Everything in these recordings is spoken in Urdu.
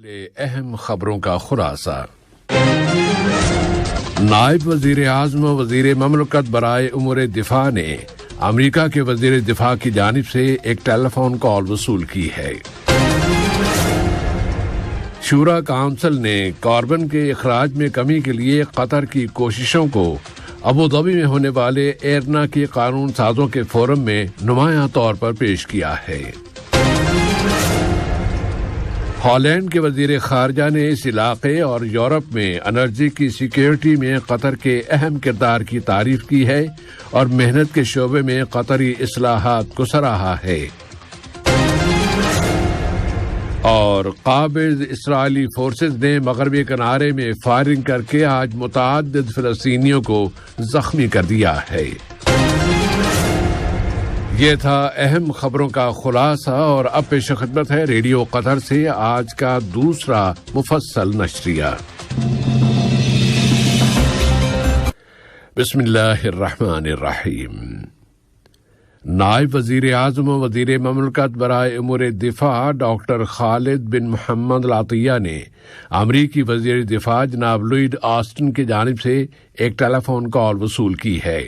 پہلے اہم خبروں کا خلاصہ۔ نائب وزیر اعظم و وزیر مملکت برائے امور دفاع نے امریکہ کے وزیر دفاع کی جانب سے ایک ٹیلی فون کال وصول کی ہے۔ شورا کونسل نے کاربن کے اخراج میں کمی کے لیے قطر کی کوششوں کو ابوظہبی میں ہونے والے ایرنا کے قانون سازوں کے فورم میں نمایاں طور پر پیش کیا ہے۔ ہالینڈ کے وزیر خارجہ نے اس علاقے اور یورپ میں انرجی کی سیکیورٹی میں قطر کے اہم کردار کی تعریف کی ہے اور محنت کے شعبے میں قطری اصلاحات کو سراہا ہے۔ اور قابض اسرائیلی فورسز نے مغربی کنارے میں فائرنگ کر کے آج متعدد فلسطینیوں کو زخمی کر دیا ہے۔ یہ تھا اہم خبروں کا خلاصہ، اور اب پیش خدمت ہے ریڈیو قطر سے آج کا دوسرا مفصل نشریہ۔ بسم اللہ الرحمن الرحیم۔ نائب وزیر اعظم و وزیر مملکت برائے امور دفاع ڈاکٹر خالد بن محمد العطیہ نے امریکی وزیر دفاع جناب لوئڈ آسٹن کی جانب سے ایک ٹیلی فون کال وصول کی ہے۔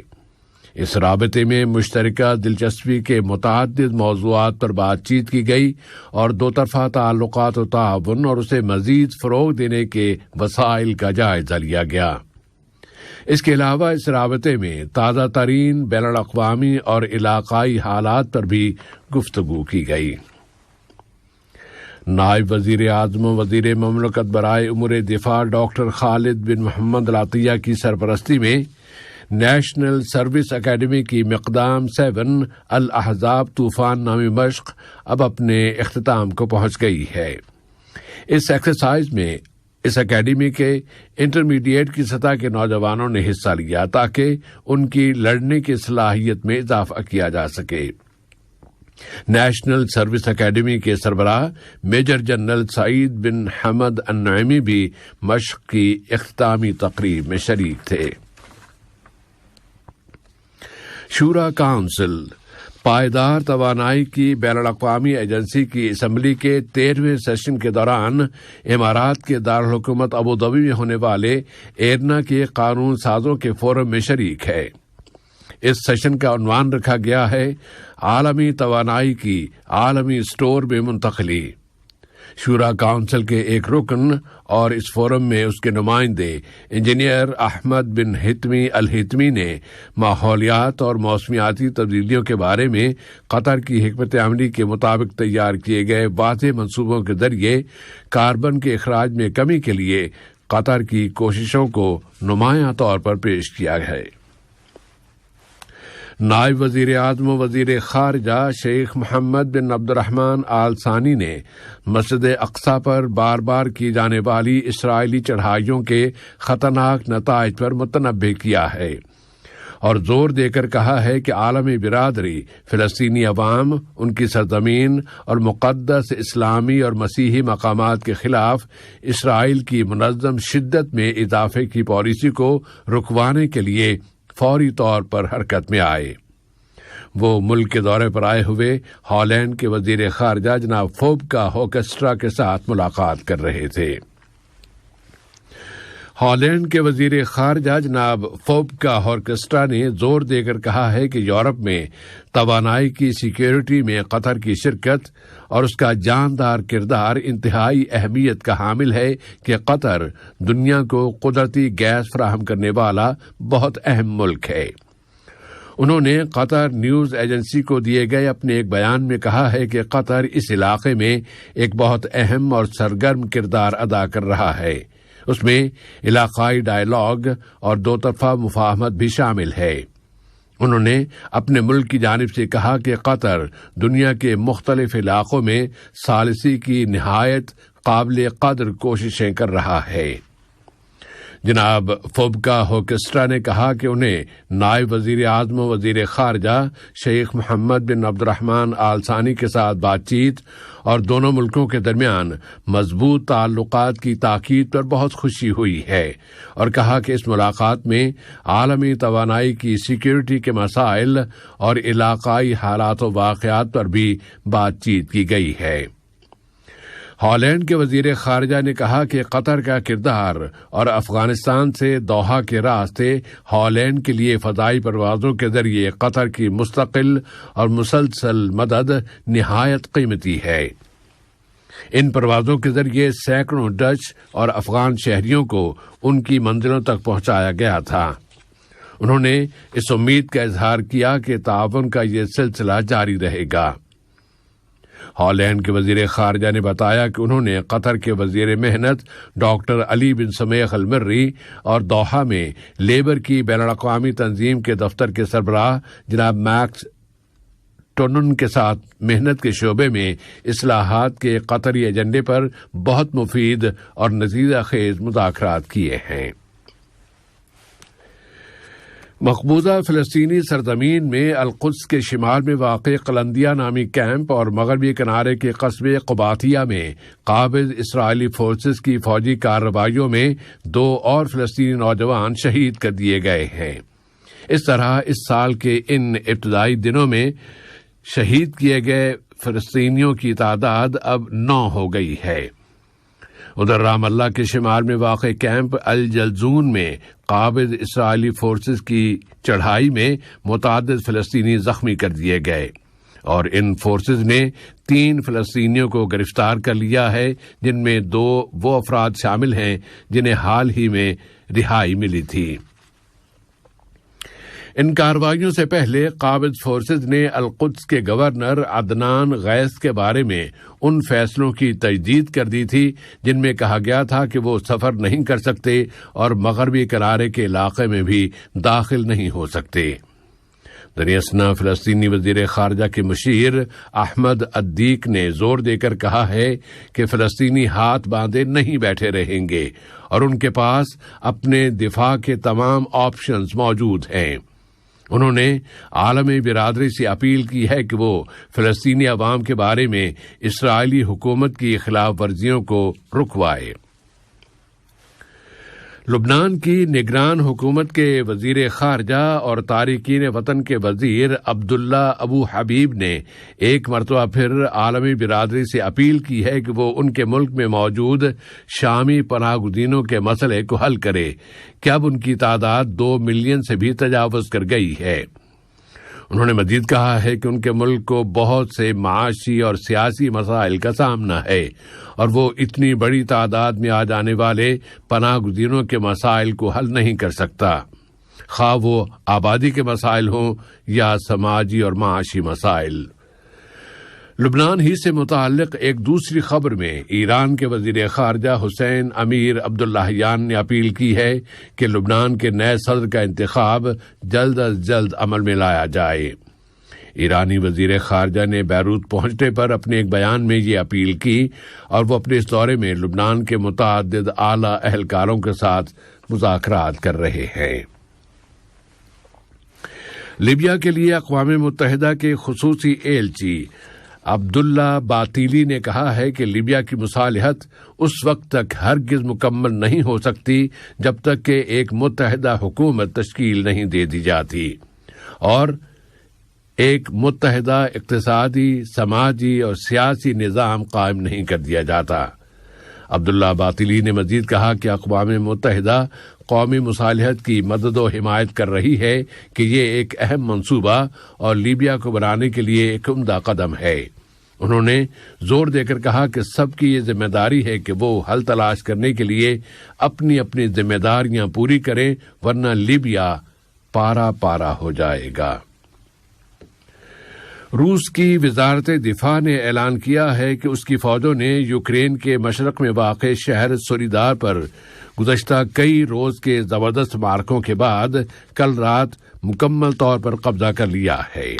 اس رابطے میں مشترکہ دلچسپی کے متعدد موضوعات پر بات چیت کی گئی اور دو طرفہ تعلقات و تعاون اور اسے مزید فروغ دینے کے وسائل کا جائزہ لیا گیا۔ اس کے علاوہ اس رابطے میں تازہ ترین بین الاقوامی اور علاقائی حالات پر بھی گفتگو کی گئی۔ نائب وزیر اعظم و وزیر مملکت برائے امور دفاع ڈاکٹر خالد بن محمد العطیہ کی سرپرستی میں نیشنل سروس اکیڈمی کی مقدام 7 الاحزاب طوفان نامی مشق اب اپنے اختتام کو پہنچ گئی ہے۔ اس ایکسرسائز میں اس اکیڈمی کے انٹرمیڈیٹ کی سطح کے نوجوانوں نے حصہ لیا تاکہ ان کی لڑنے کی صلاحیت میں اضافہ کیا جا سکے۔ نیشنل سروس اکیڈمی کے سربراہ میجر جنرل سعید بن حمد النعیمی بھی مشق کی اختتامی تقریب میں شریک تھے۔ شورا کونسل پائیدار توانائی کی بین الاقوامی ایجنسی کی اسمبلی کے 13ویں سیشن کے دوران امارات کے دارالحکومت ابوظہبی میں ہونے والے ایرنا کے قانون سازوں کے فورم میں شریک ہے۔ اس سیشن کا عنوان رکھا گیا ہے عالمی توانائی کی عالمی اسٹور میں منتقلی۔ شورا کونسل کے ایک رکن اور اس فورم میں اس کے نمائندے انجینئر احمد بن حتمی الحتمی نے ماحولیات اور موسمیاتی تبدیلیوں کے بارے میں قطر کی حکمت عملی کے مطابق تیار کیے گئے واضح منصوبوں کے ذریعے کاربن کے اخراج میں کمی کے لیے قطر کی کوششوں کو نمایاں طور پر پیش کیا ہے۔ نائب وزیر اعظم و وزیر خارجہ شیخ محمد بن عبد الرحمن آل ثانی نے مسجد اقصی پر بار بار کی جانے والی اسرائیلی چڑھائیوں کے خطرناک نتائج پر متنبہ کیا ہے اور زور دے کر کہا ہے کہ عالمی برادری فلسطینی عوام، ان کی سرزمین اور مقدس اسلامی اور مسیحی مقامات کے خلاف اسرائیل کی منظم شدت میں اضافے کی پالیسی کو رکوانے کے لیے فوری طور پر حرکت میں آئے۔ وہ ملک کے دورے پر آئے ہوئے ہالینڈ کے وزیر خارجہ جناب فوبکا ہوکسٹرا کے ساتھ ملاقات کر رہے تھے۔ ہالینڈ کے وزیر خارجہ جناب فوبکا ہوکسٹرا نے زور دے کر کہا ہے کہ یورپ میں توانائی کی سیکیورٹی میں قطر کی شرکت اور اس کا جاندار کردار انتہائی اہمیت کا حامل ہے کہ قطر دنیا کو قدرتی گیس فراہم کرنے والا بہت اہم ملک ہے۔ انہوں نے قطر نیوز ایجنسی کو دیے گئے اپنے ایک بیان میں کہا ہے کہ قطر اس علاقے میں ایک بہت اہم اور سرگرم کردار ادا کر رہا ہے۔ اس میں علاقائی ڈائیلاگ اور دو طرفہ مفاہمت بھی شامل ہے۔ انہوں نے اپنے ملک کی جانب سے کہا کہ قطر دنیا کے مختلف علاقوں میں ثالثی کی نہایت قابل قدر کوششیں کر رہا ہے۔ جناب فوبکا ہوکسٹرا نے کہا کہ انہیں نائب وزیر اعظم و وزیر خارجہ شیخ محمد بن عبد الرحمن آل ثانی کے ساتھ بات چیت اور دونوں ملکوں کے درمیان مضبوط تعلقات کی تاکید پر بہت خوشی ہوئی ہے، اور کہا کہ اس ملاقات میں عالمی توانائی کی سیکیورٹی کے مسائل اور علاقائی حالات و واقعات پر بھی بات چیت کی گئی ہے۔ ہالینڈ کے وزیر خارجہ نے کہا کہ قطر کا کردار اور افغانستان سے دوحہ کے راستے ہالینڈ کے لیے فضائی پروازوں کے ذریعے قطر کی مستقل اور مسلسل مدد نہایت قیمتی ہے۔ ان پروازوں کے ذریعے سینکڑوں ڈچ اور افغان شہریوں کو ان کی منزلوں تک پہنچایا گیا تھا۔ انہوں نے اس امید کا اظہار کیا کہ تعاون کا یہ سلسلہ جاری رہے گا۔ ہالینڈ کے وزیر خارجہ نے بتایا کہ انہوں نے قطر کے وزیر محنت ڈاکٹر علی بن سمیخ المری اور دوحہ میں لیبر کی بین الاقوامی تنظیم کے دفتر کے سربراہ جناب میکس ٹونن کے ساتھ محنت کے شعبے میں اصلاحات کے قطری ایجنڈے پر بہت مفید اور نتیجہ خیز مذاکرات کیے ہیں۔ مقبوضہ فلسطینی سرزمین میں القدس کے شمال میں واقع قلندیہ نامی کیمپ اور مغربی کنارے کے قصبے قباطیہ میں قابض اسرائیلی فورسز کی فوجی کارروائیوں میں 2 اور فلسطینی نوجوان شہید کر دیے گئے ہیں۔ اس طرح اس سال کے ان ابتدائی دنوں میں شہید کیے گئے فلسطینیوں کی تعداد اب 9 ہو گئی ہے۔ ادھر رام اللہ کے شمال میں واقع کیمپ الجلزون میں قابض اسرائیلی فورسز کی چڑھائی میں متعدد فلسطینی زخمی کر دیے گئے اور ان فورسز نے 3 فلسطینیوں کو گرفتار کر لیا ہے، جن میں 2 وہ افراد شامل ہیں جنہیں حال ہی میں رہائی ملی تھی۔ ان کارروائیوں سے پہلے قابض فورسز نے القدس کے گورنر عدنان غیث کے بارے میں ان فیصلوں کی تجدید کر دی تھی جن میں کہا گیا تھا کہ وہ سفر نہیں کر سکتے اور مغربی کنارے کے علاقے میں بھی داخل نہیں ہو سکتے۔ دریاسنا فلسطینی وزیر خارجہ کے مشیر احمد عدیق نے زور دے کر کہا ہے کہ فلسطینی ہاتھ باندھے نہیں بیٹھے رہیں گے اور ان کے پاس اپنے دفاع کے تمام آپشنز موجود ہیں۔ انہوں نے عالمی برادری سے اپیل کی ہے کہ وہ فلسطینی عوام کے بارے میں اسرائیلی حکومت کی خلاف ورزیوں کو رکوائے۔ لبنان کی نگران حکومت کے وزیر خارجہ اور تارکین وطن کے وزیر عبداللہ ابو حبیب نے ایک مرتبہ پھر عالمی برادری سے اپیل کی ہے کہ وہ ان کے ملک میں موجود شامی پناہ گزینوں کے مسئلے کو حل کرے کہ اب ان کی تعداد 2 ملین سے بھی تجاوز کر گئی ہے۔ انہوں نے مزید کہا ہے کہ ان کے ملک کو بہت سے معاشی اور سیاسی مسائل کا سامنا ہے اور وہ اتنی بڑی تعداد میں آ جانے والے پناہ گزینوں کے مسائل کو حل نہیں کر سکتا، خواہ وہ آبادی کے مسائل ہوں یا سماجی اور معاشی مسائل۔ لبنان ہی سے متعلق ایک دوسری خبر میں ایران کے وزیر خارجہ حسین امیر عبداللہیان نے اپیل کی ہے کہ لبنان کے نئے صدر کا انتخاب جلد از جلد عمل میں لایا جائے۔ ایرانی وزیر خارجہ نے بیروت پہنچنے پر اپنے ایک بیان میں یہ اپیل کی اور وہ اپنے اس دورے میں لبنان کے متعدد اعلیٰ اہلکاروں کے ساتھ مذاکرات کر رہے ہیں۔ لیبیا کے لیے اقوام متحدہ کے خصوصی ایلچی عبداللہ باطیلی نے کہا ہے کہ لیبیا کی مصالحت اس وقت تک ہرگز مکمل نہیں ہو سکتی جب تک کہ ایک متحدہ حکومت تشکیل نہیں دے دی جاتی اور ایک متحدہ اقتصادی، سماجی اور سیاسی نظام قائم نہیں کر دیا جاتا۔ عبداللہ باطیلی نے مزید کہا کہ اقوام متحدہ قومی مصالحت کی مدد و حمایت کر رہی ہے کہ یہ ایک اہم منصوبہ اور لیبیا کو بنانے کے لیے ایک عمدہ قدم ہے۔ انہوں نے زور دے کر کہا کہ سب کی یہ ذمہ داری ہے کہ وہ حل تلاش کرنے کے لیے اپنی اپنی ذمہ داریاں پوری کریں، ورنہ لیبیا پارا پارا ہو جائے گا۔ روس کی وزارت دفاع نے اعلان کیا ہے کہ اس کی فوجوں نے یوکرین کے مشرق میں واقع شہر سولیدار پر گزشتہ کئی روز کے زبردست معرکوں کے بعد کل رات مکمل طور پر قبضہ کر لیا ہے۔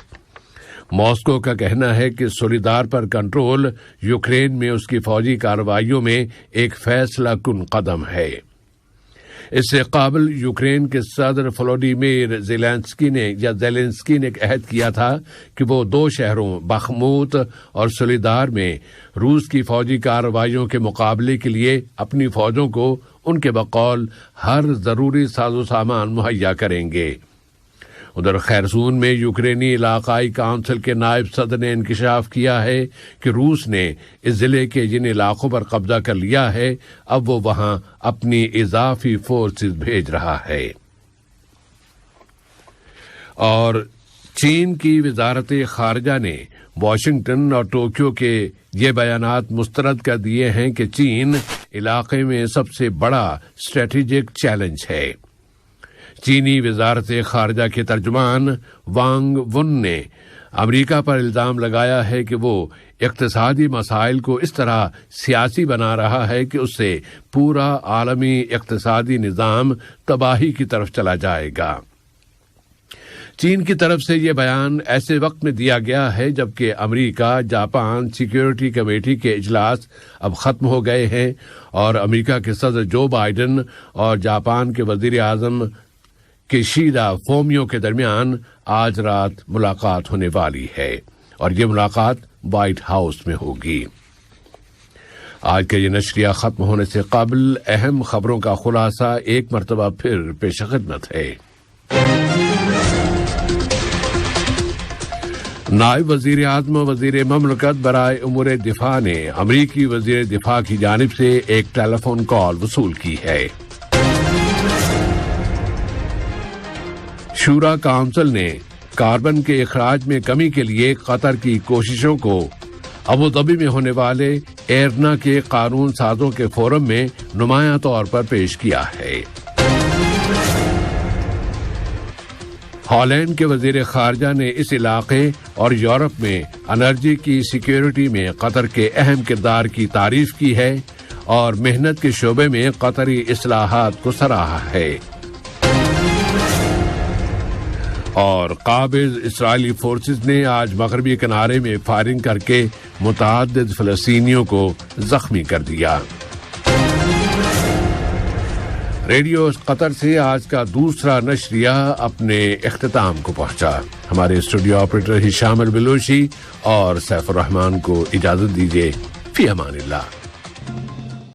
ماسکو کا کہنا ہے کہ سولیدار پر کنٹرول یوکرین میں اس کی فوجی کارروائیوں میں ایک فیصلہ کن قدم ہے۔ اس سے قابل یوکرین کے صدر فلوڈیمیر زیلنسکی نے ایک عہد کیا تھا کہ وہ 2 شہروں بخموت اور سولیدار میں روس کی فوجی کارروائیوں کے مقابلے کے لیے اپنی فوجوں کو ان کے بقول ہر ضروری ساز و سامان مہیا کریں گے۔ ادھر خیرسون میں یوکرینی علاقائی کونسل کے نائب صدر نے انکشاف کیا ہے کہ روس نے اس ضلع کے جن علاقوں پر قبضہ کر لیا ہے اب وہ وہاں اپنی اضافی فورسز بھیج رہا ہے۔ اور چین کی وزارت خارجہ نے واشنگٹن اور ٹوکیو کے یہ بیانات مسترد کر دیے ہیں کہ چین علاقے میں سب سے بڑا اسٹریٹجک چیلنج ہے۔ چینی وزارت خارجہ کے ترجمان وانگ ون نے امریکہ پر الزام لگایا ہے کہ وہ اقتصادی مسائل کو اس طرح سیاسی بنا رہا ہے کہ اس سے پورا عالمی اقتصادی نظام تباہی کی طرف چلا جائے گا۔ چین کی طرف سے یہ بیان ایسے وقت میں دیا گیا ہے جبکہ امریکہ جاپان سیکیورٹی کمیٹی کے اجلاس اب ختم ہو گئے ہیں اور امریکہ کے صدر جو بائیڈن اور جاپان کے وزیر اعظم کیشیدا فومیو کے درمیان آج رات ملاقات ہونے والی ہے اور یہ ملاقات وائٹ ہاؤس میں ہوگی۔ آج کا یہ نشریہ ختم ہونے سے قبل اہم خبروں کا خلاصہ ایک مرتبہ پھر پیش خدمت ہے۔ نائب وزیر اعظم وزیر مملکت برائے امور دفاع نے امریکی وزیر دفاع کی جانب سے ایک ٹیلی فون کال وصول کی ہے۔ شورا کونسل نے کاربن کے اخراج میں کمی کے لیے قطر کی کوششوں کو ابوظبی میں ہونے والے ایرنا کے قانون سازوں کے فورم میں نمایاں طور پر پیش کیا ہے۔ ہالینڈ کے وزیر خارجہ نے اس علاقے اور یورپ میں انرجی کی سیکیورٹی میں قطر کے اہم کردار کی تعریف کی ہے اور محنت کے شعبے میں قطری اصلاحات کو سراہا ہے۔ اور قابض اسرائیلی فورسز نے آج مغربی کنارے میں فائرنگ کر کے متعدد فلسطینیوں کو زخمی کر دیا۔ ریڈیو قطر سے آج کا دوسرا نشریہ اپنے اختتام کو پہنچا۔ ہمارے اسٹوڈیو آپریٹر ہشام البلوچی اور سیف الرحمان کو اجازت دیجیے۔ فی امان اللہ۔